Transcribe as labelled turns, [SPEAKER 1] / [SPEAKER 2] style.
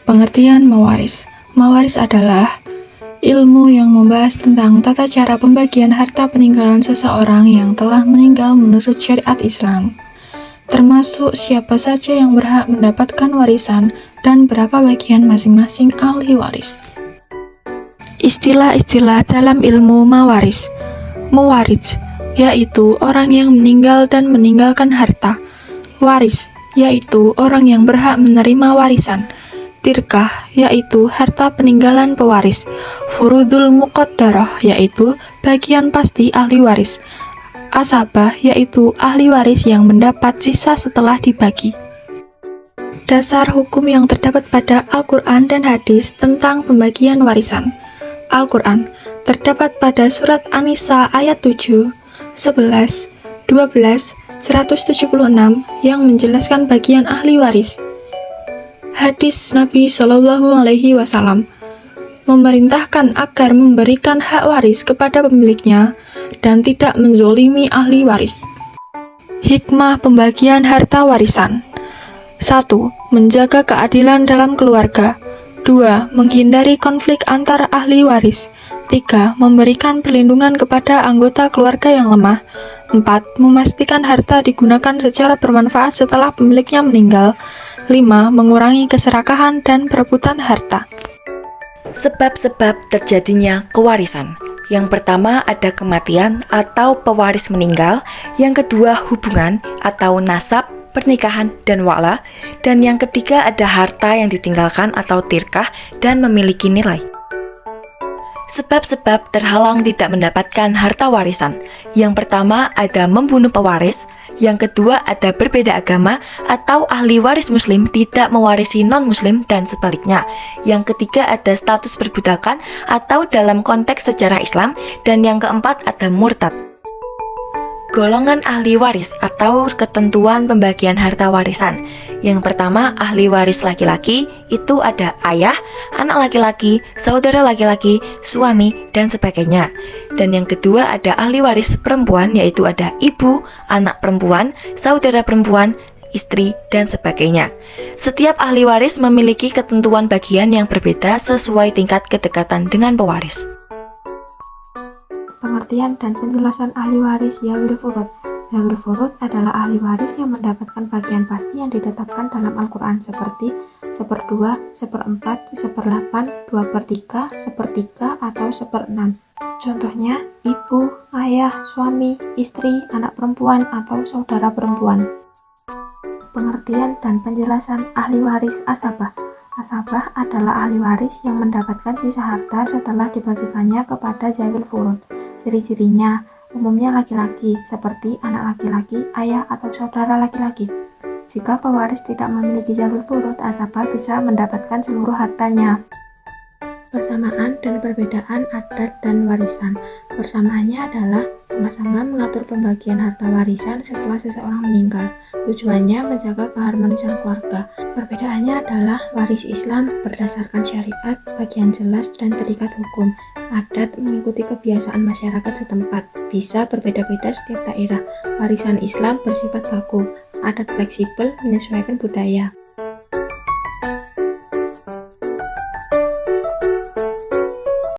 [SPEAKER 1] Pengertian mewaris. Mewaris adalah ilmu yang membahas tentang tata cara pembagian harta peninggalan seseorang yang telah meninggal menurut syariat Islam, termasuk siapa saja yang berhak mendapatkan warisan dan berapa bagian masing-masing ahli waris. Istilah-istilah dalam ilmu mewaris. Mewaris, yaitu orang yang meninggal dan meninggalkan harta. Waris, yaitu orang yang berhak menerima warisan. Tirkah, yaitu harta peninggalan pewaris. Furudul muqaddarah, yaitu bagian pasti ahli waris. Asabah, yaitu ahli waris yang mendapat sisa setelah dibagi. Dasar hukum yang terdapat pada Al-Quran dan hadis tentang pembagian warisan. Al-Quran terdapat pada surat An-Nisa ayat 7, 11, 12, 176 yang menjelaskan bagian ahli waris. Hadis Nabi Shallallahu Alaihi Wasallam memerintahkan agar memberikan hak waris kepada pemiliknya dan tidak menzolimi ahli waris. Hikmah pembagian harta warisan. 1. Menjaga keadilan dalam keluarga. 2. Menghindari konflik antar ahli waris. 3. Memberikan perlindungan kepada anggota keluarga yang lemah. 4. Memastikan harta digunakan secara bermanfaat setelah pemiliknya meninggal. 5. Mengurangi keserakahan dan perebutan harta.
[SPEAKER 2] Sebab-sebab terjadinya kewarisan. Yang pertama ada kematian atau pewaris meninggal. Yang kedua hubungan atau nasab, pernikahan, dan wa'la. Dan yang ketiga ada harta yang ditinggalkan atau tirkah dan memiliki nilai. Sebab-sebab terhalang tidak mendapatkan harta warisan. Yang pertama ada membunuh pewaris. Yang kedua ada berbeda agama atau ahli waris muslim tidak mewarisi non-muslim dan sebaliknya. Yang ketiga ada status perbudakan atau dalam konteks sejarah Islam. Dan yang keempat ada murtad. Golongan ahli waris atau ketentuan pembagian harta warisan. Yang pertama, ahli waris laki-laki itu ada ayah, anak laki-laki, saudara laki-laki, suami, dan sebagainya. Dan yang kedua ada ahli waris perempuan, yaitu ada ibu, anak perempuan, saudara perempuan, istri, dan sebagainya. Setiap ahli waris memiliki ketentuan bagian yang berbeda sesuai tingkat kedekatan dengan pewaris.
[SPEAKER 3] Pengertian dan penjelasan ahli waris Zawil Furud. Zawil Furud adalah ahli waris yang mendapatkan bagian pasti yang ditetapkan dalam Al-Quran seperti 1/2, 1/4, 1/8, 2/3, 1/3, atau 1/6. Contohnya, ibu, ayah, suami, istri, anak perempuan, atau saudara perempuan. Pengertian dan penjelasan ahli waris asabah. Asabah adalah ahli waris yang mendapatkan sisa harta setelah dibagikannya kepada Zawil Furud. Ciri-cirinya umumnya laki-laki, seperti anak laki-laki, ayah, atau saudara laki-laki. Jika pewaris tidak memiliki Zawil Furud, asabah bisa mendapatkan seluruh hartanya. Persamaan dan perbedaan adat dan warisan. Persamaannya adalah sama-sama mengatur pembagian harta warisan setelah seseorang meninggal. Tujuannya menjaga keharmonisan keluarga. Perbedaannya adalah waris Islam berdasarkan syariat, bagian jelas dan terikat hukum. Adat mengikuti kebiasaan masyarakat setempat, bisa berbeda-beda setiap daerah. Warisan Islam bersifat baku, adat fleksibel menyesuaikan budaya.